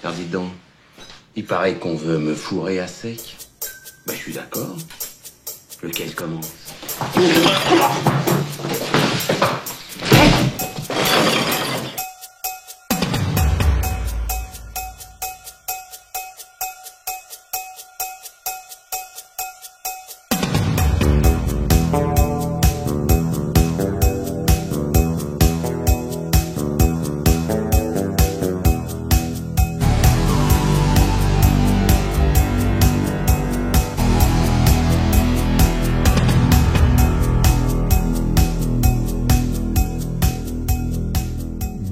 Alors dites donc, il paraît qu'on veut me fourrer à sec. Bah je suis d'accord. Lequel commence?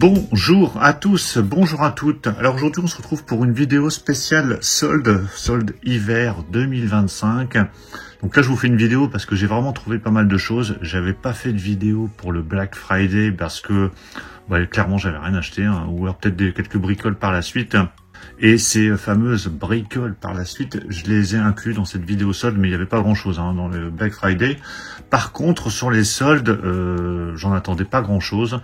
Bonjour à tous, bonjour à toutes. Alors aujourd'hui on se retrouve pour une vidéo spéciale solde hiver 2025. Donc là je vous fais une vidéo parce que j'ai vraiment trouvé pas mal de choses. J'avais pas fait de vidéo pour le Black Friday parce que clairement j'avais rien acheté, hein, ou alors peut-être quelques bricoles par la suite. Et ces fameuses bricoles par la suite, je les ai inclus dans cette vidéo solde, mais il n'y avait pas grand chose dans le Black Friday. Par contre, sur les soldes, j'en attendais pas grand chose.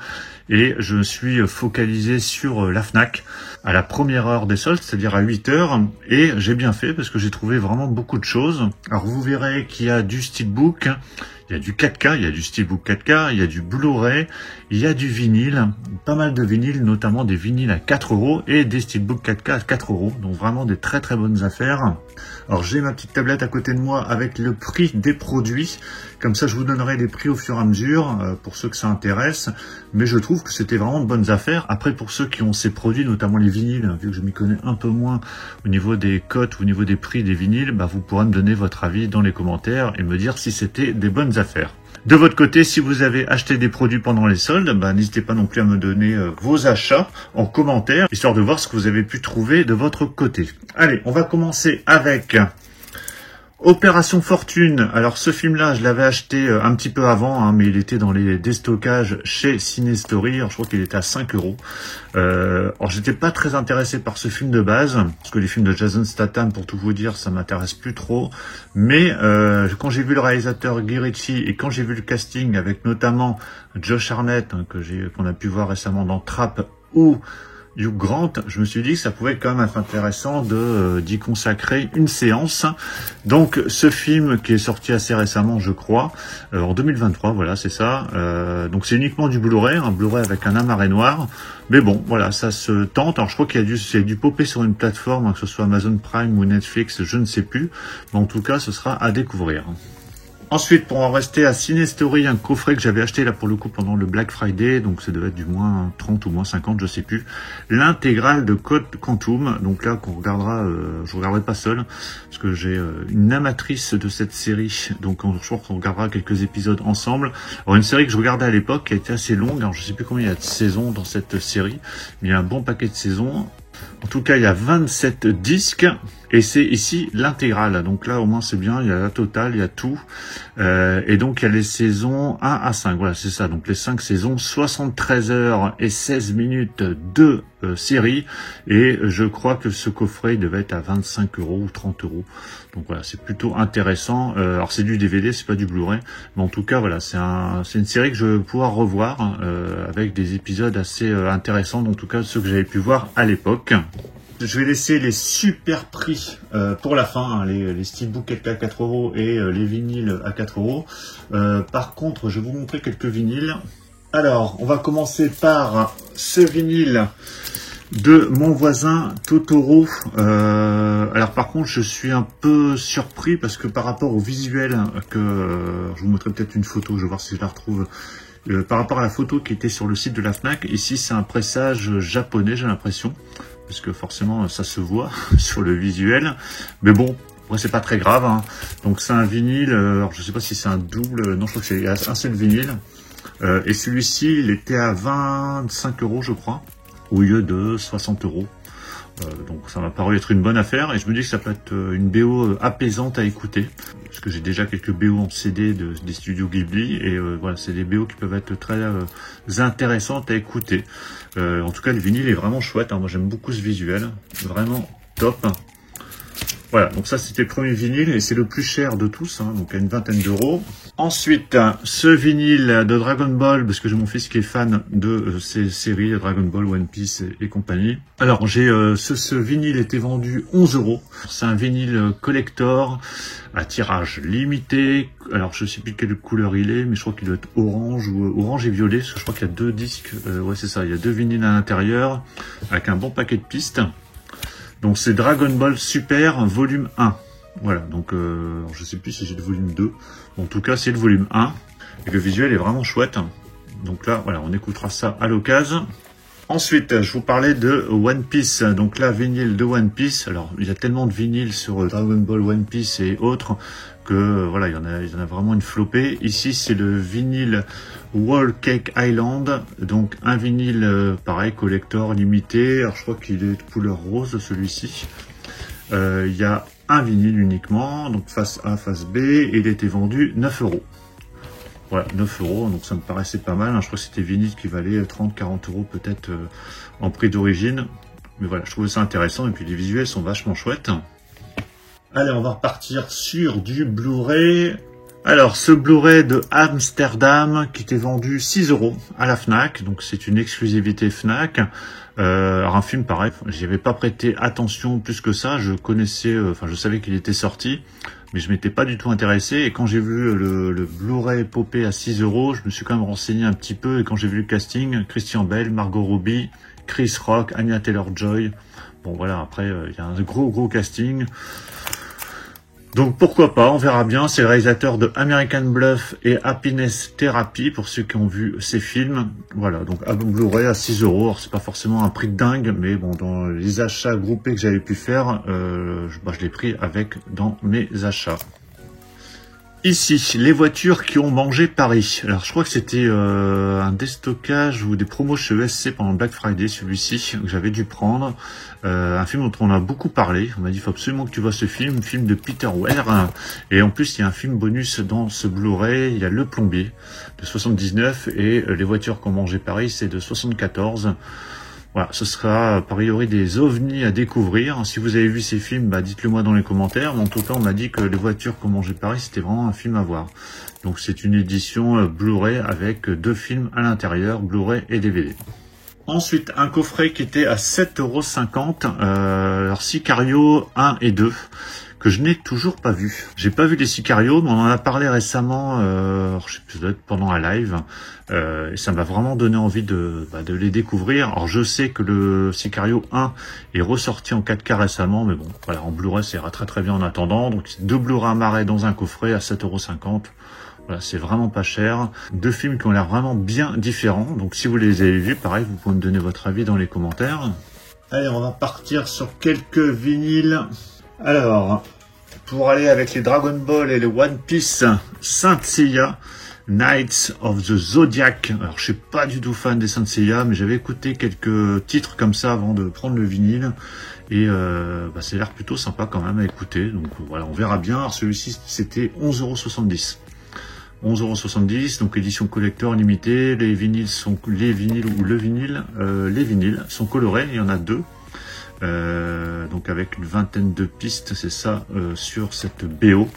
Et je me suis focalisé sur la Fnac à la première heure des soldes, c'est-à-dire à 8 heures. Et j'ai bien fait parce que j'ai trouvé vraiment beaucoup de choses. Alors vous verrez qu'il y a du Steelbook, il y a du 4K, il y a du Steelbook 4K, il y a du Blu-ray, il y a du vinyle, pas mal de vinyles, notamment des vinyles à 4 € et des Steelbook 4K à 4 €. Donc vraiment des très très bonnes affaires. Alors j'ai ma petite tablette à côté de moi avec le prix des produits. Comme ça je vous donnerai les prix au fur et à mesure pour ceux que ça intéresse. Mais je trouve que c'était vraiment de bonnes affaires. Après pour ceux qui ont ces produits, notamment les vinyles, vu que je m'y connais un peu moins au niveau des cotes, au niveau des prix des vinyles, vous pourrez me donner votre avis dans les commentaires et me dire si c'était des bonnes affaires. De votre côté, si vous avez acheté des produits pendant les soldes, n'hésitez pas non plus à me donner vos achats en commentaire, histoire de voir ce que vous avez pu trouver de votre côté. Allez, on va commencer avec Opération Fortune. Alors ce film-là, je l'avais acheté un petit peu avant, mais il était dans les déstockages chez Cinestory. Alors je crois qu'il était à 5 €. Alors j'étais pas très intéressé par ce film de base, parce que les films de Jason Statham, pour tout vous dire, ça m'intéresse plus trop. Mais quand j'ai vu le réalisateur Guy Ritchie et quand j'ai vu le casting avec notamment Josh Hartnett, qu'on a pu voir récemment dans Trap ou Hugh Grant, je me suis dit que ça pouvait quand même être intéressant d'y consacrer une séance. Donc ce film qui est sorti assez récemment, je crois, en 2023, voilà, c'est ça. Donc c'est uniquement du Blu-ray, un Blu-ray avec un amarré noir. Mais bon, voilà, ça se tente. Alors je crois qu'il y a dû popper sur une plateforme, que ce soit Amazon Prime ou Netflix, je ne sais plus. Mais en tout cas, ce sera à découvrir. Ensuite, pour en rester à Cinestory, un coffret que j'avais acheté là pour le coup pendant le Black Friday, donc ça devait être du moins 30 ou moins 50, je sais plus, l'intégrale de Code Quantum, donc là qu'on regardera, je regarderai pas seul, parce que j'ai une amatrice de cette série, donc je crois qu'on regardera quelques épisodes ensemble. Alors une série que je regardais à l'époque, qui a été assez longue, alors je sais plus combien il y a de saisons dans cette série, mais il y a un bon paquet de saisons. En tout cas, il y a 27 disques et c'est ici l'intégrale. Donc là, au moins, c'est bien. Il y a la totale, il y a tout. Et donc, il y a les saisons 1 à 5. Voilà, c'est ça. Donc, les 5 saisons, 73 heures et 16 minutes de série. Et je crois que ce coffret, il devait être à 25 € ou 30 €. Donc voilà, c'est plutôt intéressant. Alors, c'est du DVD, c'est pas du Blu-ray. Mais en tout cas, voilà, c'est une série que je vais pouvoir revoir avec des épisodes assez intéressants. En tout cas, ceux que j'avais pu voir à l'époque. Je vais laisser les super prix pour la fin, les Steelbook 4K à 4 € et les vinyles à 4 €. Par contre, je vais vous montrer quelques vinyles. Alors, on va commencer par ce vinyle de mon voisin Totoro. Alors par contre, je suis un peu surpris parce que par rapport au visuel je vous montrerai peut-être une photo, je vais voir si je la retrouve. Par rapport à la photo qui était sur le site de la Fnac, ici c'est un pressage japonais, j'ai l'impression, parce que forcément ça se voit sur le visuel, mais bon, après c'est pas très grave, Donc c'est un vinyle, alors je sais pas si c'est un double, non je crois que c'est un seul vinyle, et celui-ci il était à 25 € je crois, au lieu de 60 €. Donc ça m'a paru être une bonne affaire et je me dis que ça peut être une BO apaisante à écouter parce que j'ai déjà quelques BO en CD des studios Ghibli et voilà, c'est des BO qui peuvent être très intéressantes à écouter. En tout cas le vinyle est vraiment chouette, moi j'aime beaucoup ce visuel, vraiment top. Voilà, donc ça c'était le premier vinyle et c'est le plus cher de tous, hein, donc à une vingtaine d'euros. Ensuite, ce vinyle de Dragon Ball, parce que j'ai mon fils qui est fan de ces séries, Dragon Ball, One Piece et compagnie. Alors j'ai ce vinyle était vendu 11 euros. C'est un vinyle collector à tirage limité. Alors je sais plus quelle couleur il est, mais je crois qu'il doit être orange ou orange et violet, parce que je crois qu'il y a deux disques. Ouais c'est ça, il y a deux vinyles à l'intérieur avec un bon paquet de pistes. Donc c'est Dragon Ball Super volume 1. Voilà, donc je sais plus si j'ai le volume 2. Bon, en tout cas, c'est le volume 1. Et le visuel est vraiment chouette. Donc là, voilà, on écoutera ça à l'occasion. Ensuite, je vous parlais de One Piece. Donc là, vinyle de One Piece. Alors, il y a tellement de vinyles sur Dragon Ball, One Piece et autres que voilà, il y en a vraiment une flopée. Ici, c'est le vinyle Wall Cake Island. Donc un vinyle pareil, collector, limité. Alors je crois qu'il est de couleur rose celui-ci. Il y a un vinyle uniquement, donc face A, face B, et il était vendu 9 euros. Voilà, 9 euros, donc ça me paraissait pas mal. Hein. Je crois que c'était vinyle qui valait 30-40 euros peut-être en prix d'origine. Mais voilà, je trouvais ça intéressant et puis les visuels sont vachement chouettes. Allez, on va repartir sur du Blu-ray. Alors, ce Blu-ray de Amsterdam qui était vendu 6 euros à la Fnac, donc c'est une exclusivité Fnac. Alors un film pareil, j'y avais pas prêté attention plus que ça, je connaissais, enfin je savais qu'il était sorti, mais je m'étais pas du tout intéressé. Et quand j'ai vu le Blu-ray popper à 6 euros, je me suis quand même renseigné un petit peu. Et quand j'ai vu le casting, Christian Bale, Margot Robbie, Chris Rock, Anya Taylor-Joy. Bon voilà, après il y a un gros casting. Donc pourquoi pas, on verra bien. C'est le réalisateur de American Bluff et Happiness Therapy, pour ceux qui ont vu ces films. Voilà, donc à Blu-ray à 6 euros. Alors c'est pas forcément un prix de dingue, mais bon, dans les achats groupés que j'avais pu faire, je l'ai pris avec dans mes achats. Ici, les voitures qui ont mangé Paris. Alors, je crois que c'était un déstockage ou des promos chez ESC pendant Black Friday, celui-ci, que j'avais dû prendre. Un film dont on a beaucoup parlé. On m'a dit, il faut absolument que tu vois ce film de Peter Weir. Et en plus, il y a un film bonus dans ce Blu-ray. Il y a Le Plombier de 79 et Les voitures qui ont mangé Paris, c'est de 74. Voilà, ce sera a priori des ovnis à découvrir. Si vous avez vu ces films, bah, dites-le moi dans les commentaires. Mais en tout cas, on m'a dit que Les voitures qui ont mangé Paris, c'était vraiment un film à voir. Donc c'est une édition Blu-ray avec 2 films à l'intérieur, Blu-ray et DVD. Ensuite, un coffret qui était à 7,50 €. Alors Sicario 1 et 2. Que je n'ai toujours pas vu. J'ai pas vu les Sicario, mais on en a parlé récemment, je sais plus, peut-être pendant un live, et ça m'a vraiment donné envie de les découvrir. Alors je sais que le Sicario 1 est ressorti en 4K récemment, mais bon, voilà, en Blu-ray ça ira très bien en attendant. Donc c'est 2 Blu-ray amarrés dans un coffret à 7,50 €. Voilà, c'est vraiment pas cher. 2 films qui ont l'air vraiment bien différents. Donc si vous les avez vus, pareil, vous pouvez me donner votre avis dans les commentaires. Allez, on va partir sur quelques vinyles. Alors, pour aller avec les Dragon Ball et les One Piece, Saint Seiya, Knights of the Zodiac. Alors, je suis pas du tout fan des Saint Seiya, mais j'avais écouté quelques titres comme ça avant de prendre le vinyle. Et ça a l'air plutôt sympa quand même à écouter. Donc voilà, on verra bien. Alors, celui-ci, c'était 11,70 €. 11,70 €, donc édition collector limitée. Les vinyles sont les vinyles sont colorés. Il y en a 2. Donc avec une vingtaine de pistes, c'est ça, sur cette BO.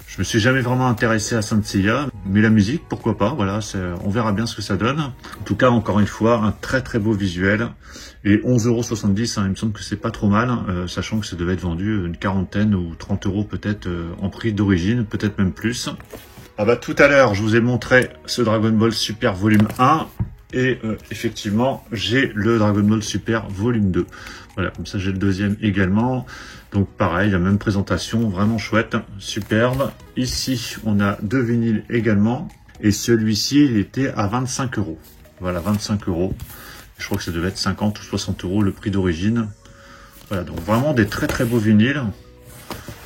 Je me suis jamais vraiment intéressé à Saint Seiya, mais la musique, pourquoi pas, voilà, on verra bien ce que ça donne. En tout cas, encore une fois, un très beau visuel. Et 11,70 €, hein, il me semble que c'est pas trop mal, sachant que ça devait être vendu une quarantaine ou 30 € peut-être en prix d'origine, peut-être même plus. Ah bah tout à l'heure, je vous ai montré ce Dragon Ball Super volume 1. Et effectivement, j'ai le Dragon Ball Super volume 2. Voilà, comme ça j'ai le deuxième également. Donc pareil, la même présentation, vraiment chouette, superbe. Ici, on a 2 vinyles également. Et celui-ci, il était à 25 €. Voilà, 25 €. Je crois que ça devait être 50 ou 60 € le prix d'origine. Voilà, donc vraiment des très beaux vinyles.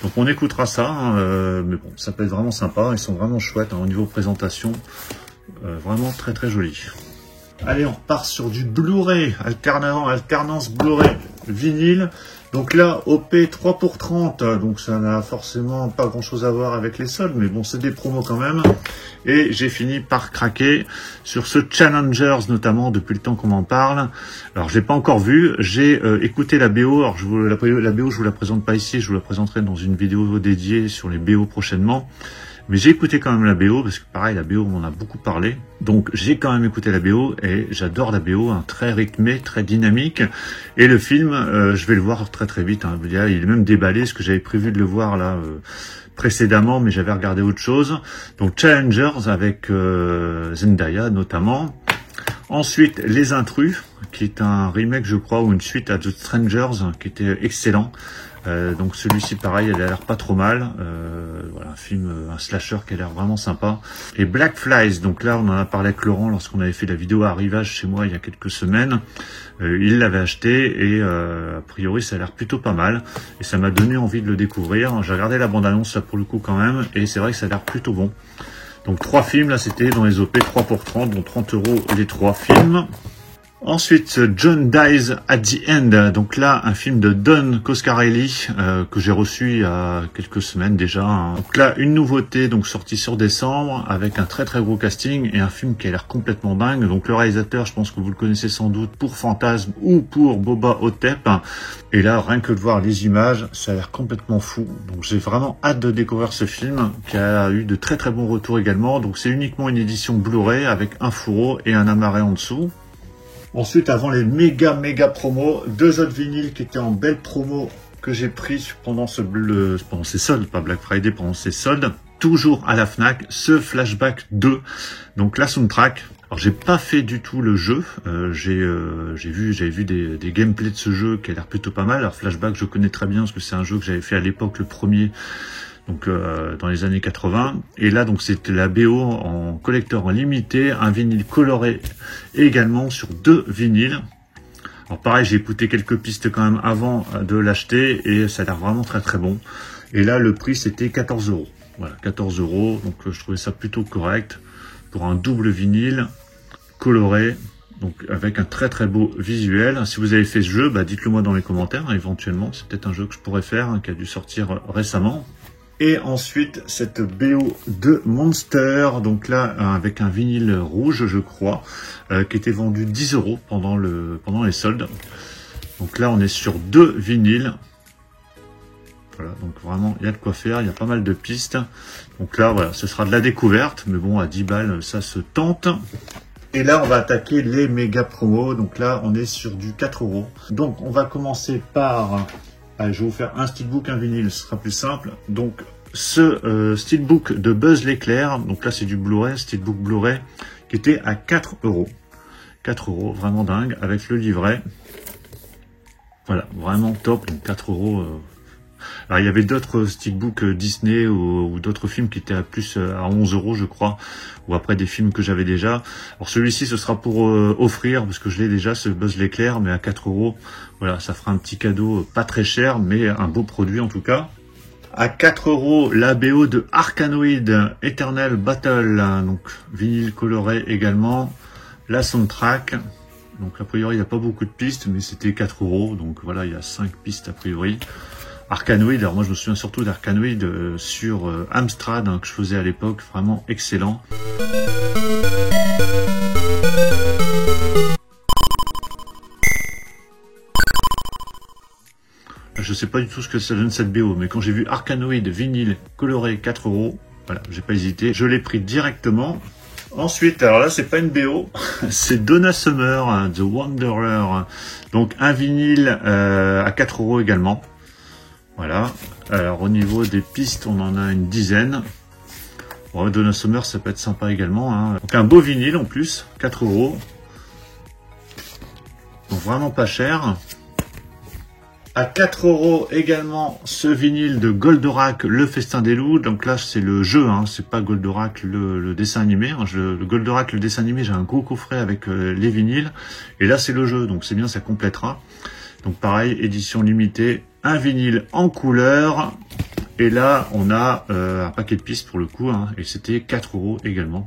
Donc on écoutera ça, hein, mais bon, ça peut être vraiment sympa. Ils sont vraiment chouettes, hein, au niveau présentation. Vraiment très joli. Allez, on repart sur du Blu-ray, alternance Blu-ray. vinyle. Donc là, OP 3 pour 30, donc ça n'a forcément pas grand chose à voir avec les soldes, mais bon, c'est des promos quand même. Et j'ai fini par craquer sur ce Challengers, notamment, depuis le temps qu'on m'en parle. Alors, je l'ai pas encore vu, j'ai écouté la BO, alors la BO, je vous la présente pas ici, je vous la présenterai dans une vidéo dédiée sur les BO prochainement. Mais j'ai écouté quand même la BO, parce que pareil, la BO, on en a beaucoup parlé. Donc j'ai quand même écouté la BO, et j'adore la BO, hein, très rythmée, très dynamique. Et le film, je vais le voir très très vite. Hein. Il est même déballé, parce que j'avais prévu de le voir là précédemment, mais j'avais regardé autre chose. Donc Challengers avec Zendaya notamment. Ensuite, Les Intrus, qui est un remake, je crois, ou une suite à The Strangers, qui était excellent. Donc celui-ci pareil, il a l'air pas trop mal, voilà, un film, un slasher qui a l'air vraiment sympa. Et Black Flies, donc là on en a parlé avec Laurent lorsqu'on avait fait la vidéo Arrivage chez moi il y a quelques semaines. Il l'avait acheté et a priori ça a l'air plutôt pas mal et ça m'a donné envie de le découvrir. J'ai regardé la bande-annonce là pour le coup quand même et c'est vrai que ça a l'air plutôt bon. Donc 3 films là, c'était dans les OP 3 pour 30, donc 30 € les 3 films. Ensuite, John Dies at the End. Donc là, un film de Don Coscarelli que j'ai reçu il y a quelques semaines déjà. Hein. Donc là, une nouveauté, donc sortie sur décembre, avec un très très gros casting et un film qui a l'air complètement dingue. Donc le réalisateur, je pense que vous le connaissez sans doute pour Fantasme ou pour Boba Hotep. Et là, rien que de voir les images, ça a l'air complètement fou. Donc j'ai vraiment hâte de découvrir ce film qui a eu de très très bons retours également. Donc c'est uniquement une édition Blu-ray avec un fourreau et un amarré en dessous. Ensuite, avant les méga promos, 2 autres vinyles qui étaient en belle promo que j'ai pris pendant ces soldes, pas Black Friday, pendant ces soldes, toujours à la Fnac, ce Flashback 2, donc la soundtrack. Alors j'ai pas fait du tout le jeu, j'avais vu des gameplays de ce jeu qui a l'air plutôt pas mal. Alors Flashback, je connais très bien parce que c'est un jeu que j'avais fait à l'époque, le premier. Donc dans les années 80, et là donc c'était la BO en collector limité, un vinyle coloré également sur 2 vinyles. Alors pareil, j'ai écouté quelques pistes quand même avant de l'acheter et ça a l'air vraiment très très bon. Et là le prix c'était 14 €. Voilà, 14 €, donc je trouvais ça plutôt correct pour un double vinyle coloré. Donc avec un très très beau visuel. Si vous avez fait ce jeu, bah, dites-le moi dans les commentaires, hein, éventuellement. C'est peut-être un jeu que je pourrais faire, hein, qui a dû sortir récemment. Et ensuite, cette BO de Monster, donc là, avec un vinyle rouge, je crois, qui était vendu 10 € pendant les soldes. Donc là, on est sur 2 vinyles. Voilà, donc vraiment, il y a de quoi faire, il y a pas mal de pistes. Donc là, voilà, ce sera de la découverte, mais bon, à 10 balles, ça se tente. Et là, on va attaquer les méga promos. Donc là, on est sur du 4 €. Donc, on va commencer par... Allez, je vais vous faire un steelbook, un vinyle, ce sera plus simple. Donc, ce steelbook de Buzz l'éclair, donc là, c'est du Blu-ray, steelbook Blu-ray, qui était à 4 €. 4 €, vraiment dingue, avec le livret. Voilà, vraiment top, donc 4 €. Alors, il y avait d'autres steelbooks Disney ou d'autres films qui étaient à plus à 11 € je crois, ou après des films que j'avais déjà. Alors celui-ci ce sera pour offrir, parce que je l'ai déjà, ce Buzz l'éclair, mais à 4 €. Voilà, ça fera un petit cadeau pas très cher, mais un beau produit en tout cas. À 4 €, la BO de Arkanoid Eternal Battle, donc vinyle coloré également. La soundtrack, donc a priori il n'y a pas beaucoup de pistes, mais c'était 4 €, donc voilà, il y a 5 pistes a priori. Arkanoid, alors moi je me souviens surtout d'Arkanoid sur Amstrad, hein, que je faisais à l'époque, vraiment excellent. Je sais pas du tout ce que ça donne cette BO, mais quand j'ai vu Arkanoid vinyle coloré 4 €, voilà, j'ai pas hésité, je l'ai pris directement. Ensuite, alors là c'est pas une BO, c'est Donna Summer, hein, The Wanderer, donc un vinyle à 4 € également. Voilà, alors au niveau des pistes, on en a une dizaine. Bon, Donna Summer, ça peut être sympa également. Hein. Donc un beau vinyle en plus, 4 €. Donc vraiment pas cher. À 4 € également, ce vinyle de Goldorak, le Festin des Loups. Donc là, c'est le jeu, hein, c'est pas Goldorak le dessin animé. Hein. Le Goldorak, le dessin animé, j'ai un gros coffret avec les vinyles. Et là, c'est le jeu, donc c'est bien, ça complétera. Donc pareil, édition limitée, un vinyle en couleur. Et là, on a un paquet de pistes pour le coup, hein, et c'était 4 € également.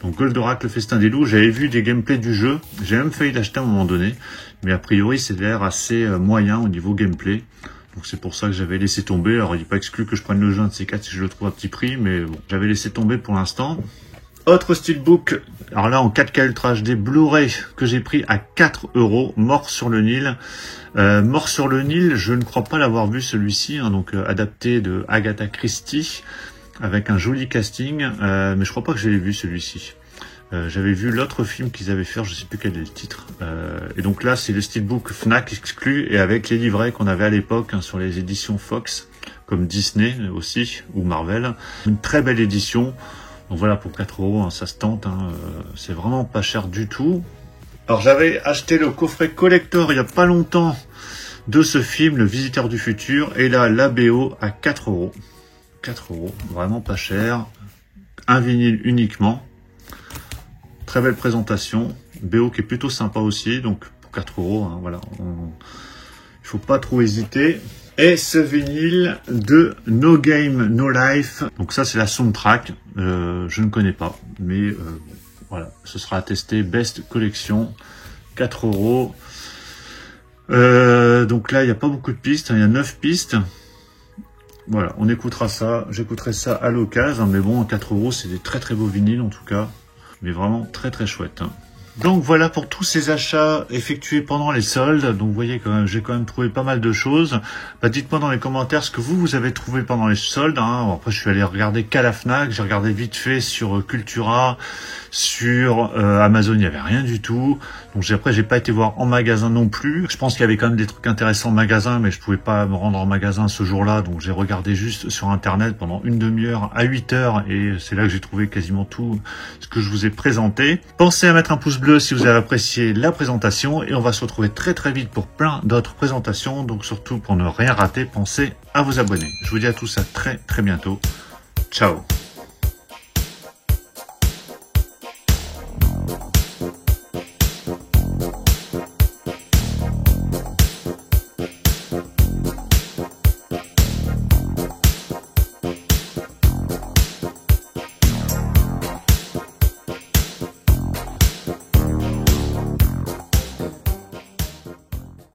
Donc Goldorak, le festin des loups, j'avais vu des gameplays du jeu, j'ai même failli l'acheter à un moment donné, mais a priori c'est l'air assez moyen au niveau gameplay. Donc c'est pour ça que j'avais laissé tomber. Alors il n'est pas exclu que je prenne le jeu un de ces quatre si je le trouve à petit prix, mais bon, j'avais laissé tomber pour l'instant. Autre steelbook, alors là en 4K Ultra HD Blu-ray que j'ai pris à 4 €, Mort sur le Nil. Mort sur le Nil, je ne crois pas l'avoir vu celui-ci, hein, donc adapté de Agatha Christie, avec un joli casting, mais je crois pas que je l'ai vu celui-ci. J'avais vu l'autre film qu'ils avaient fait, je sais plus quel est le titre. Et donc là, c'est le steelbook Fnac exclu, et avec les livrets qu'on avait à l'époque hein, sur les éditions Fox, comme Disney aussi, ou Marvel. Une très belle édition. Donc voilà, pour 4 €, hein, ça se tente, hein, c'est vraiment pas cher du tout. Alors j'avais acheté le coffret collector il y a pas longtemps de ce film, Le Visiteur du Futur, et là, la BO à 4 €. 4 €, vraiment pas cher. Un vinyle uniquement. Très belle présentation. BO qui est plutôt sympa aussi, donc pour 4 €, hein, voilà. Il faut pas trop hésiter. Et ce vinyle de No Game No Life, donc ça c'est la soundtrack, je ne connais pas, mais voilà, ce sera attesté Best Collection, 4 €. Donc là il n'y a pas beaucoup de pistes, il y a 9 pistes. Voilà, on écoutera ça, j'écouterai ça à l'occasion, mais bon, 4 € c'est des très très beaux vinyles en tout cas, mais vraiment très très chouette. Donc voilà pour tous ces achats effectués pendant les soldes. Donc vous voyez quand même, j'ai quand même trouvé pas mal de choses. Bah, dites-moi dans les commentaires ce que vous avez trouvé pendant les soldes. Hein. Après je suis allé regarder qu'à la Fnac, j'ai regardé vite fait sur Cultura, sur Amazon, il n'y avait rien du tout. Donc après j'ai pas été voir en magasin non plus. Je pense qu'il y avait quand même des trucs intéressants en magasin, mais je pouvais pas me rendre en magasin ce jour-là. Donc j'ai regardé juste sur internet pendant une demi-heure à 8 h, et c'est là que j'ai trouvé quasiment tout ce que je vous ai présenté. Pensez à mettre un pouce bleu si vous avez apprécié la présentation, et on va se retrouver très très vite pour plein d'autres présentations. Donc surtout pour ne rien rater, pensez à vous abonner. Je vous dis à tous à très très bientôt. Ciao.